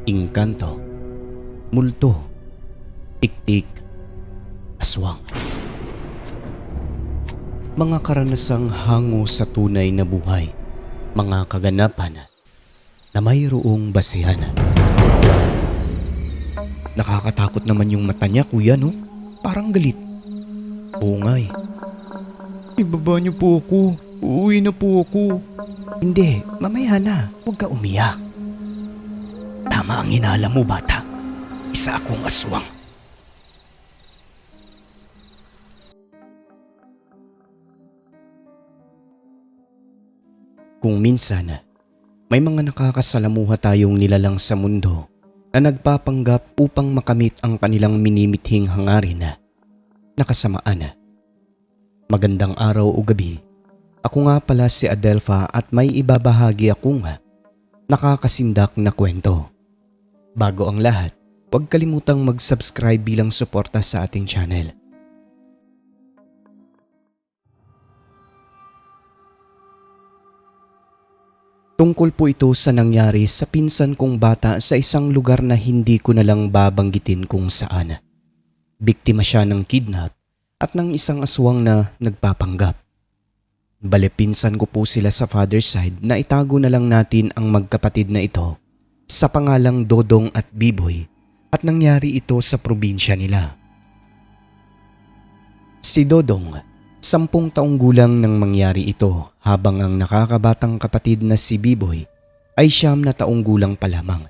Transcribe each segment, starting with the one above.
Engkanto, multo, tiktik, aswang. Mga karanasang hango sa tunay na buhay, mga kaganapan na mayroong basihan. Nakakatakot naman yung mata niya, kuya, no? Parang galit. Oo nga eh. Ibaba niyo po ako. Uuwi na po ako. Hindi, mamaya na. Huwag ka umiyak. Tama ang hinala mo, bata. Isa akong aswang. Kung minsan, may mga nakakasalamuha tayong nilalang sa mundo na nagpapanggap upang makamit ang kanilang minimithing hangarin na kasamaan. Magandang araw o gabi. Ako nga pala si Adelpha at may ibabahagi akong nakakasindak na kwento. Bago ang lahat, huwag kalimutang mag-subscribe bilang suporta sa ating channel. Tungkol po ito sa nangyari sa pinsan kong bata sa isang lugar na hindi ko nalang babanggitin kung saan. Biktima siya ng kidnap at ng isang aswang na nagpapanggap. Bale, pinsan ko po sila sa father's side na itago na lang natin ang magkapatid na ito sa pangalang Dodong at Biboy at nangyari ito sa probinsya nila. Si Dodong, 10 taong gulang nang mangyari ito habang ang nakakabatang kapatid na si Biboy ay 9 na taong gulang pa lamang.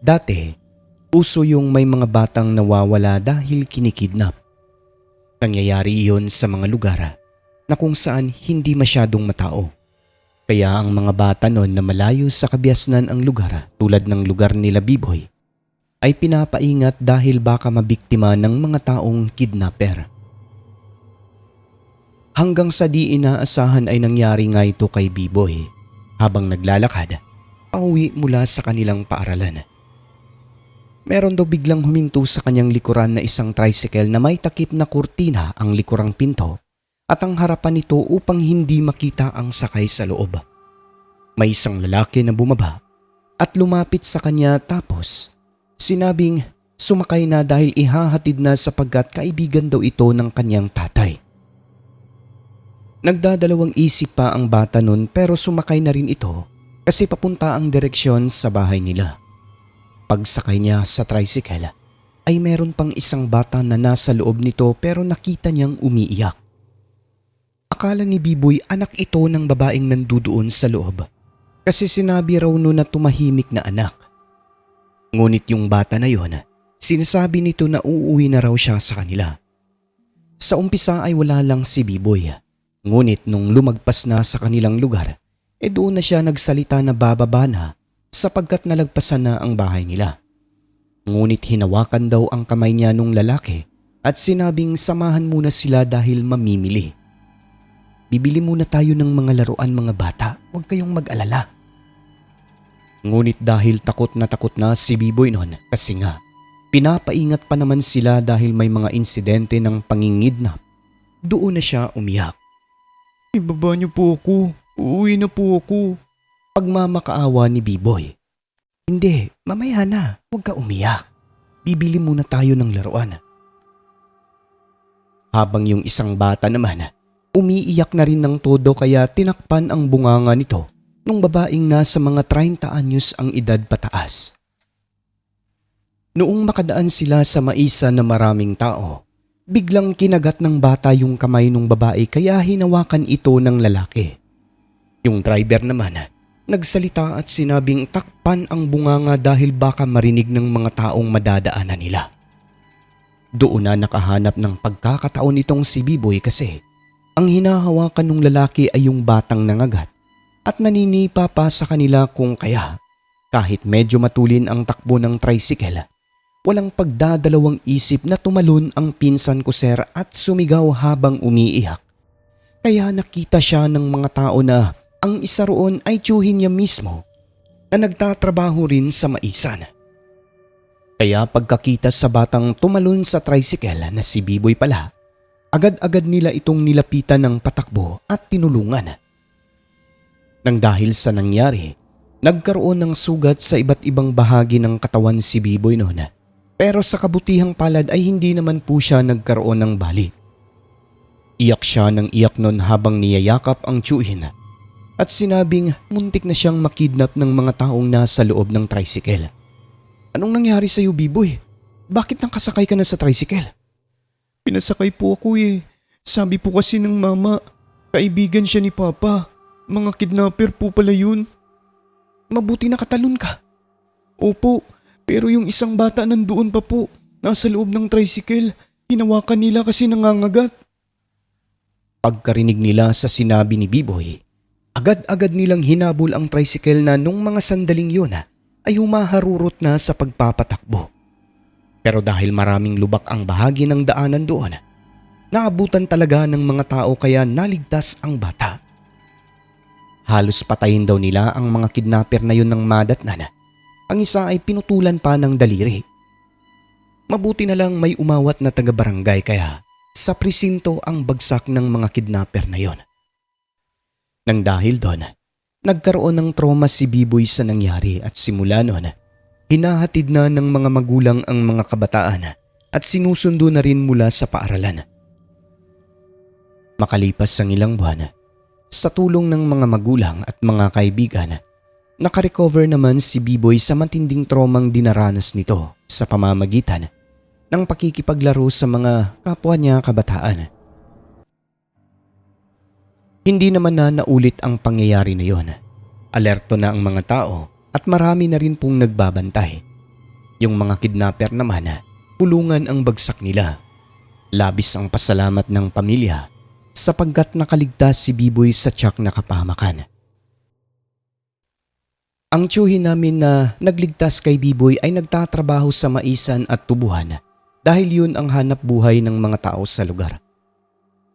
Dati, uso yung may mga batang nawawala dahil kinikidnap. Nangyayari iyon sa mga lugar na kung saan hindi masyadong matao. Kaya ang mga bata noon na malayo sa kabiasnan ang lugar tulad ng lugar nila Biboy ay pinapaingat dahil baka mabiktima ng mga taong kidnapper. Hanggang sa di inaasahan ay nangyari nga ito kay Biboy habang naglalakad pauwi mula sa kanilang paaralan. Meron daw biglang huminto sa kanyang likuran na isang tricycle na may takip na kurtina ang likurang pinto at ang harapan nito upang hindi makita ang sakay sa loob. May isang lalaki na bumaba at lumapit sa kanya tapos sinabing sumakay na dahil ihahatid na sapagkat kaibigan daw ito ng kanyang tatay. Nagdadalawang isip pa ang bata nun pero sumakay na rin ito kasi papunta ang direksyon sa bahay nila. Pagsakay niya sa tricycle ay meron pang isang bata na nasa loob nito pero nakita niyang umiiyak. Akala ni Biboy anak ito ng babaeng nandudoon sa loob kasi sinabi raw nun na tumahimik na anak. Ngunit yung bata na yon, sinasabi nito na uuwi na raw siya sa kanila. Sa umpisa ay wala lang si Biboy. Ngunit nung lumagpas na sa kanilang lugar, doon na siya nagsalita na bababa na sapagkat nalagpasan na ang bahay nila. Ngunit hinawakan daw ang kamay niya nung lalaki at sinabing samahan muna sila dahil mamimili. Bibili muna tayo ng mga laruan mga bata, huwag kayong mag-alala. Ngunit dahil takot na si Biboy noon kasi nga pinapaingat pa naman sila dahil may mga insidente ng pangingidnap, doon na siya umiyak. Ibaba niyo po ako. Uuwi na po ako. Pagmamakaawa ni Biboy. Hindi, mamaya na. Huwag ka umiyak. Bibili muna tayo ng laruan. Habang yung isang bata naman, umiiyak na rin ng todo kaya tinakpan ang bunganga nito nung babaeng nasa mga 30 anyos ang edad pataas. Noong makadaan sila sa maisa na maraming tao, biglang kinagat ng bata yung kamay ng babae kaya hinawakan ito ng lalaki. Yung driver naman, nagsalita at sinabing takpan ang bunganga dahil baka marinig ng mga taong madadaanan nila. Doon na nakahanap ng pagkakataon itong si Biboy kasi ang hinahawakan ng lalaki ay yung batang nangagat at naninipa pa sa kanila kung kaya kahit medyo matulin ang takbo ng tricycle, walang pagdadalawang isip na tumalon ang pinsan ko sir at sumigaw habang umiiyak. Kaya nakita siya ng mga tao na ang isa roon ay tiyuhin niya mismo na nagtatrabaho rin sa maisan. Kaya pagkakita sa batang tumalon sa tricycle na si Biboy pala, agad-agad nila itong nilapitan ng patakbo at tinulungan. Nang dahil sa nangyari, Nagkaroon ng sugat sa iba't ibang bahagi ng katawan si Biboy noon. Pero sa kabutihang palad ay hindi naman po siya nagkaroon ng bali. Iyak siya ng iyak noon habang niyayakap ang tiyuhin at sinabing muntik na siyang makidnap ng mga taong nasa loob ng tricycle. Anong nangyari sa iyo, Biboy? Bakit nakasakay ka na sa tricycle? Pinasakay po ako eh. Sabi po kasi ng mama, kaibigan siya ni Papa. Mga kidnapper po pala yun. Mabuti nakatalon ka. Opo, pero yung isang bata nandoon pa po. Nasa loob ng tricycle. Hinawakan nila kasi nangangagat. Pagkarinig nila sa sinabi ni Biboy, agad-agad nilang hinabol ang tricycle na nung mga sandaling yun ay humaharurot na sa pagpapatakbo. Pero dahil maraming lubak ang bahagi ng daanan doon, naabutan talaga ng mga tao kaya naligtas ang bata. Halos patayin daw nila ang mga kidnapper na yun ng madatnan. Ang isa ay pinutulan pa ng daliri. Mabuti na lang may umawat na taga-barangay kaya sa presinto ang bagsak ng mga kidnapper na yon. Nang dahil doon, nagkaroon ng trauma si Biboy sa nangyari at simula noon, hinahatid na ng mga magulang ang mga kabataan at sinusundo na rin mula sa paaralan. Makalipas ang ilang buwan, sa tulong ng mga magulang at mga kaibigan, nakarecover naman si Biboy sa matinding traumang dinaranas nito sa pamamagitan ng pakikipaglaro sa mga kapwa niya kabataan. Hindi naman na naulit ang pangyayari na yon. Alerto na ang mga tao at marami na rin pong nagbabantay. Yung mga kidnapper naman, pulungan ang bagsak nila. Labis ang pasalamat ng pamilya sapagkat nakaligtas si Biboy sa tiyak na kapahamakan. Ang tiyuhin namin na nagligtas kay Biboy ay nagtatrabaho sa maisan at tubuhan dahil yun ang hanap buhay ng mga tao sa lugar.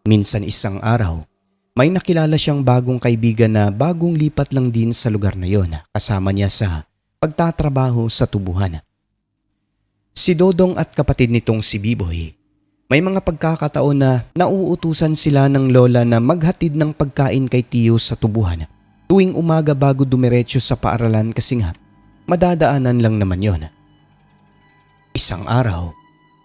Minsan isang araw, may nakilala siyang bagong kaibigan na bagong lipat lang din sa lugar na yon kasama niya sa pagtatrabaho sa tubuhan. Si Dodong at kapatid nitong si Biboy, may mga pagkakataon na nauutusan sila ng lola na maghatid ng pagkain kay Tiyo sa tubuhan tuwing umaga bago dumiretso sa paaralan kasi nga madadaanan lang naman yon. Isang araw,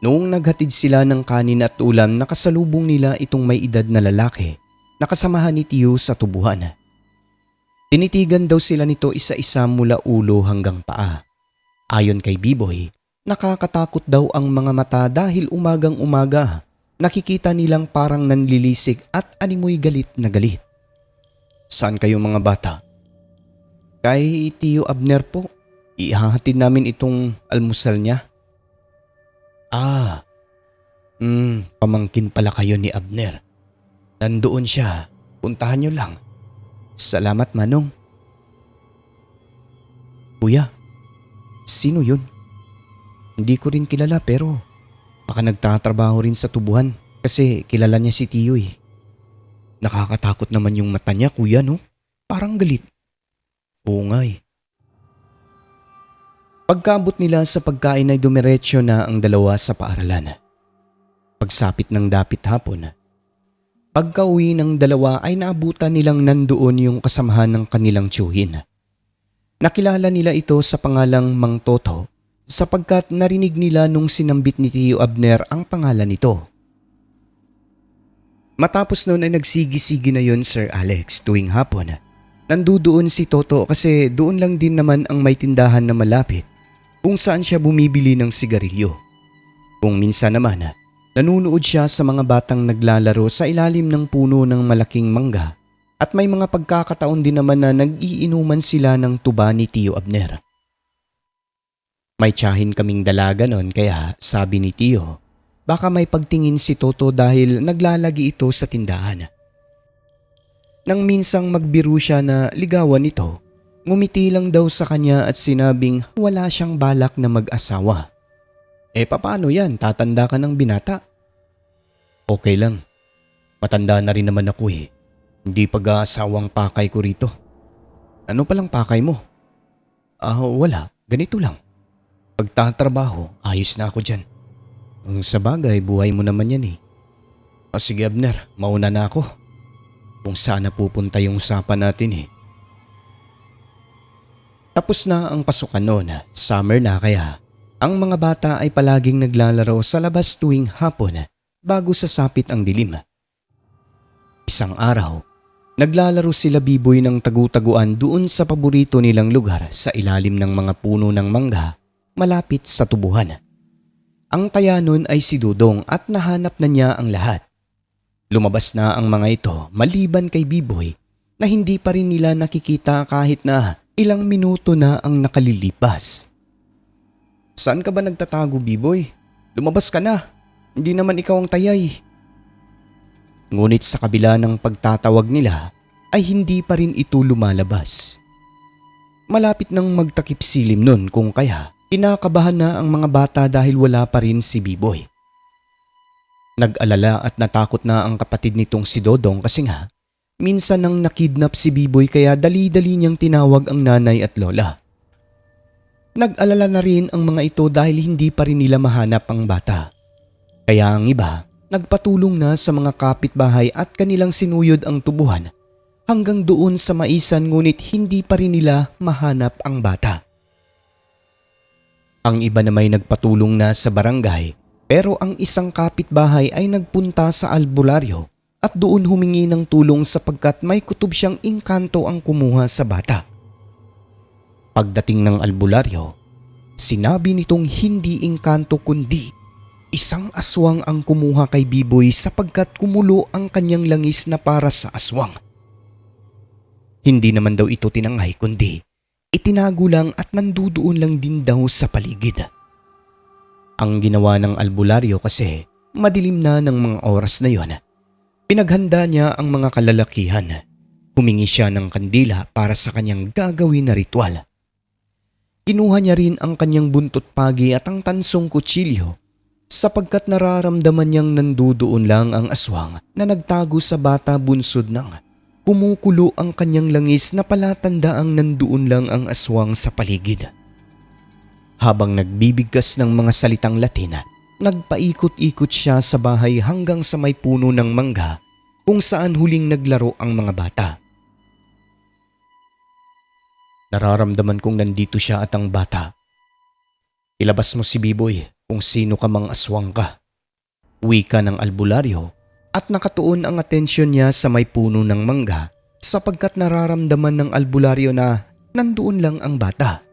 noong naghatid sila ng kanin at ulam nakasalubong nila itong may edad na lalaki na kasamahan ni Tiyo sa tubuhan. Tinitigan daw sila nito isa-isa mula ulo hanggang paa. Ayon kay Biboy, nakakatakot daw ang mga mata dahil umagang-umaga nakikita nilang parang nanlilisik at animoy galit na galit. Saan kayo mga bata? Kay Tiyo Abner po. Ihahatid namin itong almusal niya. Pamangkin pala kayo ni Abner. Nandoon siya. Puntahan niyo lang. Salamat, Manong. Kuya, sino yun? Hindi ko rin kilala pero baka nagtatrabaho rin sa tubuhan kasi kilala niya si Tiyo eh. Nakakatakot naman yung mata niya, kuya, no? Parang galit. Oo nga eh. Pagkaabot nila sa pagkain ay dumiretso na ang dalawa sa paaralan. Pagsapit ng dapit hapon, pagka-uwi ng dalawa ay naabutan nilang nandoon yung kasamahan ng kanilang tiyuhin. Nakilala nila ito sa pangalang Mang Toto sapagkat narinig nila nung sinambit ni Tiyo Abner ang pangalan nito. Matapos noon ay nagsigi-sigi na yon, Sir Alex, tuwing hapon. Nandoon si Toto kasi doon lang din naman ang may tindahan na malapit kung saan siya bumibili ng sigarilyo. Kung minsan naman, nanunood siya sa mga batang naglalaro sa ilalim ng puno ng malaking mangga at may mga pagkakataon din naman na nag-iinuman sila ng tuba ni Tiyo Abner. May tiyahin kaming dalaga noon kaya sabi ni Tiyo, baka may pagtingin si Toto dahil naglalagi ito sa tindahan. Nang minsang magbiro siya na ligawan ito, ngumiti lang daw sa kanya at sinabing wala siyang balak na mag-asawa. Papaano yan? Tatanda ka ng binata? Okay lang. Matanda na rin naman ako eh. Hindi pag-aasawang pakay ko rito. Ano palang pakay mo? Wala. Ganito lang. Pagtatrabaho, ayos na ako dyan. Sa bagay, buhay mo naman yan eh. Sige Abner, mauna na ako. Kung saan napupunta yung usapan natin eh. Tapos na ang pasukan noon, summer na kaya ang mga bata ay palaging naglalaro sa labas tuwing hapon bago sasapit ang dilim. Isang araw, naglalaro sila Biboy ng tagu-taguan doon sa paborito nilang lugar sa ilalim ng mga puno ng mangga malapit sa tubuhan. Ang taya nun ay si Dudong at nahanap na niya ang lahat. Lumabas na ang mga ito maliban kay Biboy na hindi pa rin nila nakikita kahit na ilang minuto na ang nakalilipas. "Saan ka ba nagtatago, Biboy? Lumabas ka na. Hindi naman ikaw ang tayay." Ngunit sa kabila ng pagtatawag nila ay hindi pa rin ito lumalabas. Malapit nang magtakip silim nun kung kaya kinakabahan na ang mga bata dahil wala pa rin si Biboy. Nag-alala at natakot na ang kapatid nitong si Dodong kasi nga minsan nang nakidnap si Biboy kaya dali-dali niyang tinawag ang nanay at lola. Nag-alala na rin ang mga ito dahil hindi pa rin nila mahanap ang bata. Kaya ang iba nagpatulong na sa mga kapitbahay at kanilang sinuyod ang tubuhan hanggang doon sa maisan ngunit hindi pa rin nila mahanap ang bata. Ang iba na may nagpatulong na sa barangay pero ang isang kapitbahay ay nagpunta sa albularyo at doon humingi ng tulong sapagkat may kutob siyang engkanto ang kumuha sa bata. Pagdating ng albularyo, sinabi nitong hindi engkanto kundi isang aswang ang kumuha kay Biboy sapagkat kumulo ang kanyang langis na para sa aswang. Hindi naman daw ito tinangay kundi itinago lang at nandudoon lang din daw sa paligid. Ang ginawa ng albularyo kasi madilim na ng mga oras na yon. Pinaghanda niya ang mga kalalakihan. Humingi siya ng kandila para sa kanyang gagawin na ritual. Kinuha niya rin ang kanyang buntot pagi at ang tansong kutsilyo sapagkat nararamdaman niyang nandudoon lang ang aswang na nagtago sa bata bunsod ng kumukulo ang kanyang langis na palatandaang nandoon lang ang aswang sa paligid. Habang nagbibigkas ng mga salitang Latin, nagpaikot-ikot siya sa bahay hanggang sa may puno ng mangga kung saan huling naglaro ang mga bata. "Nararamdaman kong nandito siya at ang bata. Ilabas mo si Biboy kung sino ka mang aswang ka." Wika ng albularyo at nakatuon ang atensyon niya sa may puno ng mangga sapagkat nararamdaman ng albularyo na nandoon lang ang bata.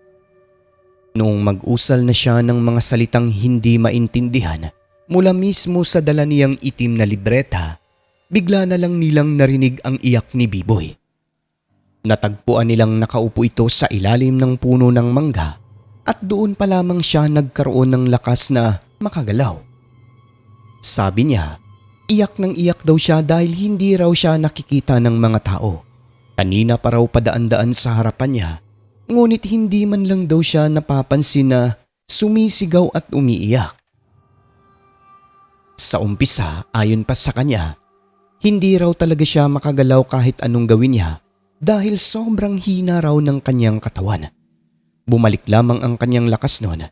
Noong mag-usal na siya ng mga salitang hindi maintindihan mula mismo sa dala niyang itim na libreta, bigla na lang nilang narinig ang iyak ni Biboy. Natagpuan nilang nakaupo ito sa ilalim ng puno ng mangga at doon pa lamang siya nagkaroon ng lakas na makagalaw. Sabi niya, iyak ng iyak daw siya dahil hindi raw siya nakikita ng mga tao. Kanina pa raw padaan-daan sa harapan niya, ngunit hindi man lang daw siya napapansin na sumisigaw at umiiyak. Sa umpisa, ayon pa sa kanya, hindi raw talaga siya makagalaw kahit anong gawin niya dahil sobrang hina raw ng kanyang katawan. Bumalik lamang ang kanyang lakas noon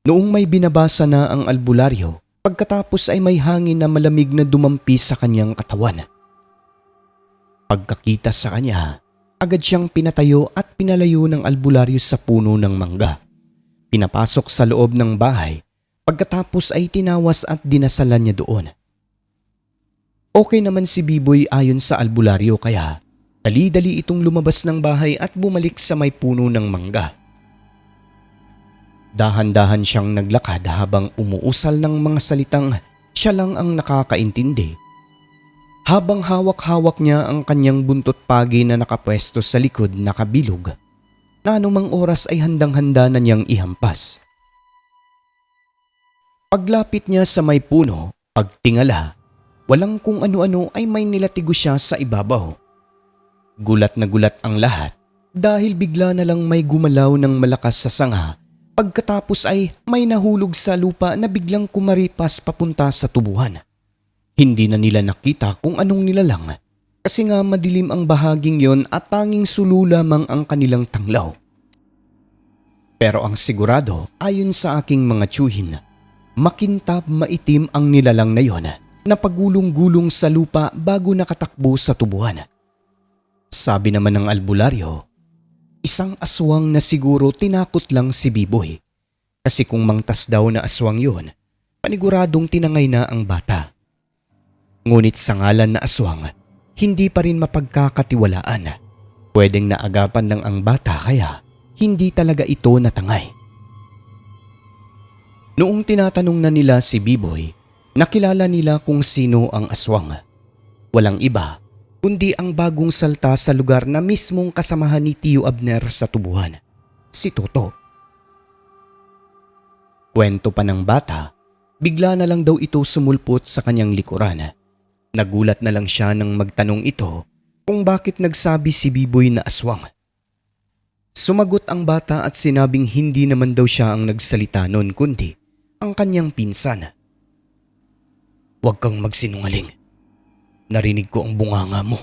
noong may binabasa na ang albularyo. Pagkatapos ay may hangin na malamig na dumampi sa kanyang katawan. Pagkakita sa kanya, agad siyang pinatayo at pinalayo ng albularyo sa puno ng mangga. Pinapasok sa loob ng bahay, pagkatapos ay tinawas at dinasalan niya doon. Okay naman si Biboy ayon sa albularyo kaya dali-dali itong lumabas ng bahay at bumalik sa may puno ng mangga. Dahan-dahan siyang naglakad habang umuusal ng mga salitang siya lang ang nakakaintindi. Habang hawak-hawak niya ang kanyang buntot pagi na nakapwesto sa likod na kabilog, na anumang oras ay handang-handa na niyang ihampas. Paglapit niya sa may puno, pagtingala, walang kung ano-ano ay may nilatigo siya sa ibabaw. Gulat na gulat ang lahat dahil bigla na lang may gumalaw ng malakas sa sanga. Pagkatapos ay may nahulog sa lupa na biglang kumaripas papunta sa tubuhan. Hindi na nila nakita kung anong nilalang kasi nga madilim ang bahaging yon at tanging sulo lamang ang kanilang tanglaw. Pero ang sigurado ayon sa aking mga tiyuhin, makintab maitim ang nilalang na yon na pagulong-gulong sa lupa bago nakatakbo sa tubuhan. Sabi naman ng albularyo, Isang aswang na siguro tinakot lang si Biboy. Kasi kung mangtas daw na aswang yun, paniguradong tinangay na ang bata. Ngunit sa ngalan na aswang, hindi pa rin mapagkakatiwalaan. Pwedeng naagapan lang ang bata kaya hindi talaga ito natangay. Noong tinatanong na nila si Biboy, nakilala nila kung sino ang aswang. Walang iba kundi ang bagong salta sa lugar na mismong kasamahan ni Tio Abner sa tubuhan, si Toto. Kwento pa ng bata, bigla na lang daw ito sumulpot sa kanyang likuran. Nagulat na lang siya nang magtanong ito kung bakit nagsabi si Biboy na aswang. Sumagot ang bata at sinabing hindi naman daw siya ang nagsalita nun kundi ang kanyang pinsan. "Huwag kang magsinungaling. Narinig ko ang bunganga mo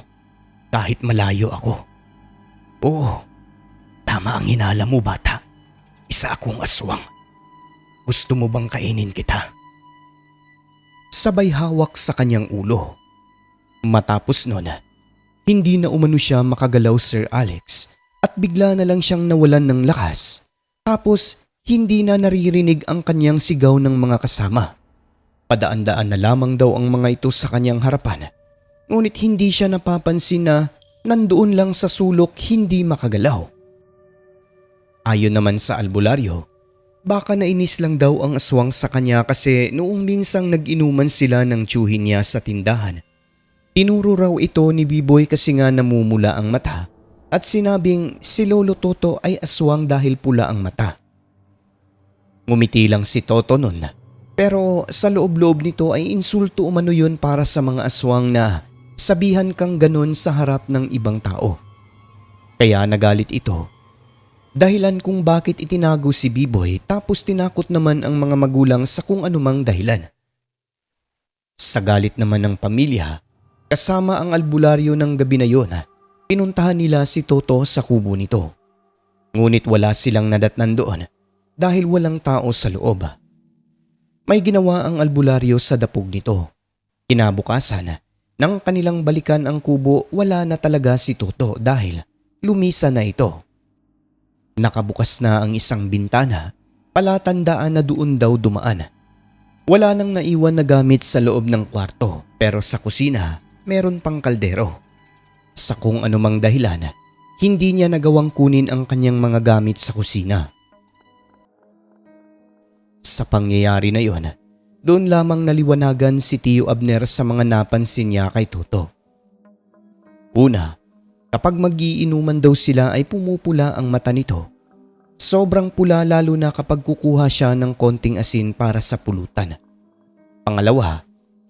kahit malayo ako. Oo, tama ang hinala mo bata. Isa akong aswang. Gusto mo bang kainin kita?" Sabay hawak sa kanyang ulo. Matapos nun, hindi na umano siya makagalaw, Sir Alex, at bigla na lang siyang nawalan ng lakas. Tapos hindi na naririnig ang kanyang sigaw ng mga kasama. Padaan-daan na lamang daw ang mga ito sa kanyang harapan. Ngunit hindi siya napapansin na nandoon lang sa sulok hindi makagalaw. Ayon naman sa albularyo, baka nainis lang daw ang aswang sa kanya kasi noong minsang nag-inuman sila ng tiyuhin niya sa tindahan. Tinuro raw ito ni Biboy kasi nga namumula ang mata at sinabing si Lolo Toto ay aswang dahil pula ang mata. Ngumiti lang si Toto nun, pero sa loob-loob nito ay insulto umano yun para sa mga aswang na sabihan kang ganun sa harap ng ibang tao. Kaya nagalit ito. Dahilan kung bakit itinago si Biboy tapos tinakot naman ang mga magulang sa kung anumang dahilan. Sa galit naman ng pamilya, kasama ang albularyo ng gabi na yun, pinuntahan nila si Toto sa kubo nito. Ngunit wala silang nadatnan doon dahil walang tao sa loob. May ginawa ang albularyo sa dapog nito. Kinabukasan, nang kanilang balikan ang kubo, wala na talaga si Toto dahil lumisa na ito. Nakabukas na ang isang bintana, palatandaan na doon daw dumaan. Wala nang naiwan na gamit sa loob ng kwarto pero sa kusina meron pang kaldero. Sa kung anumang dahilan, hindi niya nagawang kunin ang kanyang mga gamit sa kusina. Sa pangyayari na yon, doon lamang naliwanagan si Tio Abner sa mga napansin niya kay Toto. Una, kapag mag-iinuman daw sila ay pumupula ang mata nito. Sobrang pula lalo na kapag kukuha siya ng konting asin para sa pulutan. Pangalawa,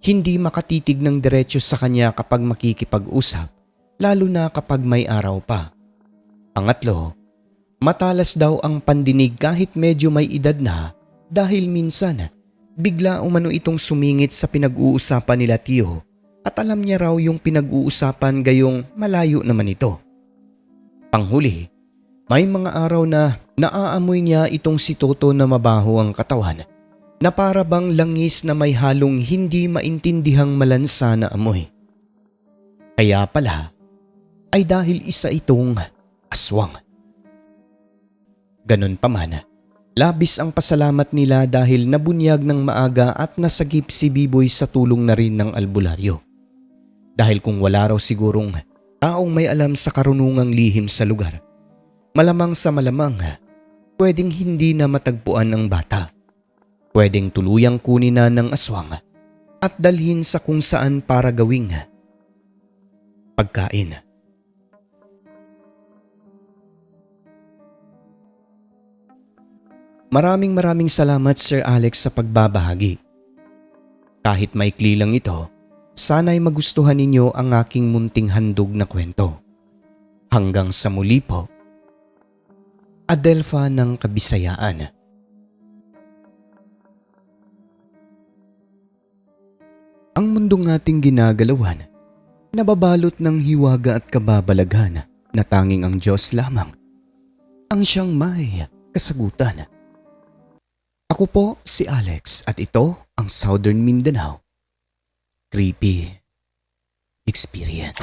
hindi makatitig ng diretso sa kanya kapag makikipag-usap, lalo na kapag may araw pa. Pangatlo, matalas daw ang pandinig kahit medyo may edad na dahil minsan bigla umano itong sumingit sa pinag-uusapan nila Tio at alam niya raw yung pinag-uusapan gayong malayo naman ito. Panghuli, may mga araw na naaamoy niya itong si Toto na mabaho ang katawan na para bang langis na may halong hindi maintindihang malansa na amoy. Kaya pala ay dahil isa itong aswang. Ganon pa man, labis ang pasalamat nila dahil nabunyag ng maaga at nasagip si Biboy sa tulong na rin ng albularyo. Dahil kung wala raw sigurong taong may alam sa karunungang lihim sa lugar, malamang sa malamang pwedeng hindi na matagpuan ang bata. Pwedeng tuluyang kunin na ng aswang at dalhin sa kung saan para gawing pagkain. Maraming salamat Sir Alex sa pagbabahagi. Kahit maikli lang ito, sana'y magustuhan ninyo ang aking munting handog na kwento. Hanggang sa muli po, Adelfa ng Kabisayaan. Ang mundong ating ginagalawan, nababalot ng hiwaga at kababalaghan na tanging ang Diyos lamang ang siyang may kasagutan. Ako po si Alex at ito ang Southern Mindanao Creepy Experience.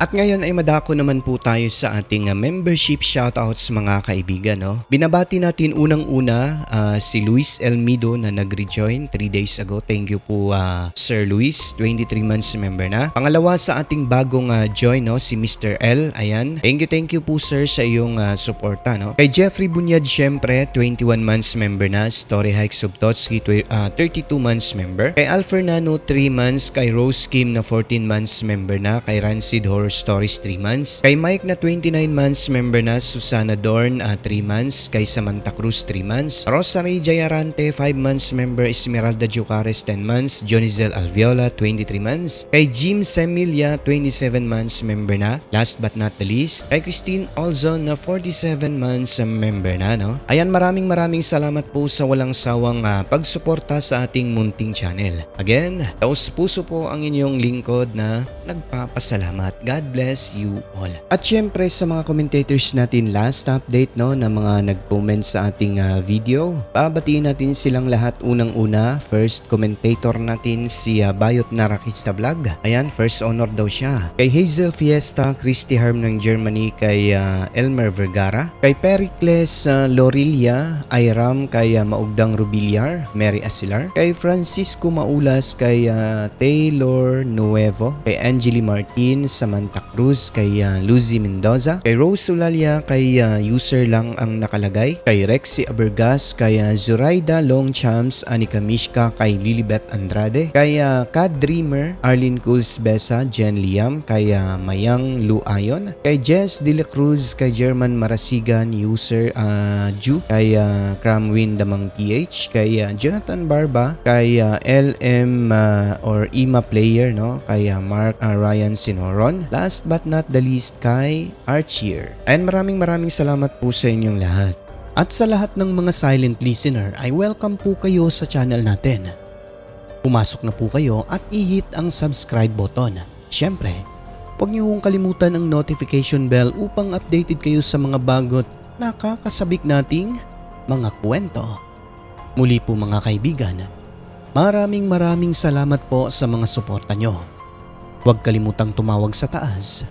At ngayon ay madako naman po tayo sa ating membership shoutouts mga kaibigan. No? Binabati natin unang-una si Luis Elmido na nag-rejoin 3 days ago. Thank you po Sir Luis, 23 months member na. Pangalawa sa ating bagong join no, si Mr. L. Ayan. Thank you po sir sa iyong suporta. No? Kay Jeffrey Bunyad syempre, 21 months member na. Story Hike Subtotski, 32 months member. Kay Al Fernando, 3 months. Kay Rose Kim na 14 months member na. Kay Rancid Horror Stories 3 months. Kay Mike na 29 months member na. Susana Dorn 3 months. Kay Samantha Cruz 3 months. Rosary Jayarante 5 months member. Esmeralda Jucares 10 months. Jonizel Alviola 23 months. Kay Jim Semilia 27 months member na. Last but not the least, kay Christine Olzon na 47 months member na. No? Ayan, maraming salamat po sa walang sawang pagsuporta sa ating munting channel. Again, taos puso po ang inyong lingkod na nagpapasalamat. God bless you all. At syempre sa mga commentators natin last update no na mga nag-comment sa ating video, babatiin natin silang lahat. Unang-una, first commentator natin si Bayot Narakista Vlog. Ayan, first honor daw siya. Kay Hazel Fiesta, Christy Harm ng Germany, kay Elmer Vergara, kay Pericles Lorilia, Iram, kay Maugdang Rubiliar, Mary Asilar, kay Francisco Maulas, kay Taylor Nuevo, kay Angeli Martin, Samantha Cruz, kay Lucy Mendoza, kay Rose Sulalia, kay user lang ang nakalagay, kay Rexy Abergas, kay Zuraida Longchamps, Anika Mishka, kay Lilibet Andrade, kay Kad Dreamer, Arlene Cools Besa, Jen Liam, kay Mayang Luayon, kay Jess De La Cruz, kay German Marasigan, user Ju, kay Cramwin Damang PH, kay Jonathan Barba, kay LM or Ima Player, no? Kay Mark Ryan Sinoron. Last but not the least, kay Archier. And maraming salamat po sa inyong lahat. At sa lahat ng mga silent listener ay welcome po kayo sa channel natin. Pumasok na po kayo at i-hit ang subscribe button. Siyempre, huwag niyo hong kalimutan ang notification bell upang updated kayo sa mga bagot nakakasabik nating mga kwento. Muli po mga kaibigan, maraming salamat po sa mga suporta nyo. Huwag kalimutang tumawag sa taas.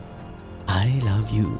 I love you.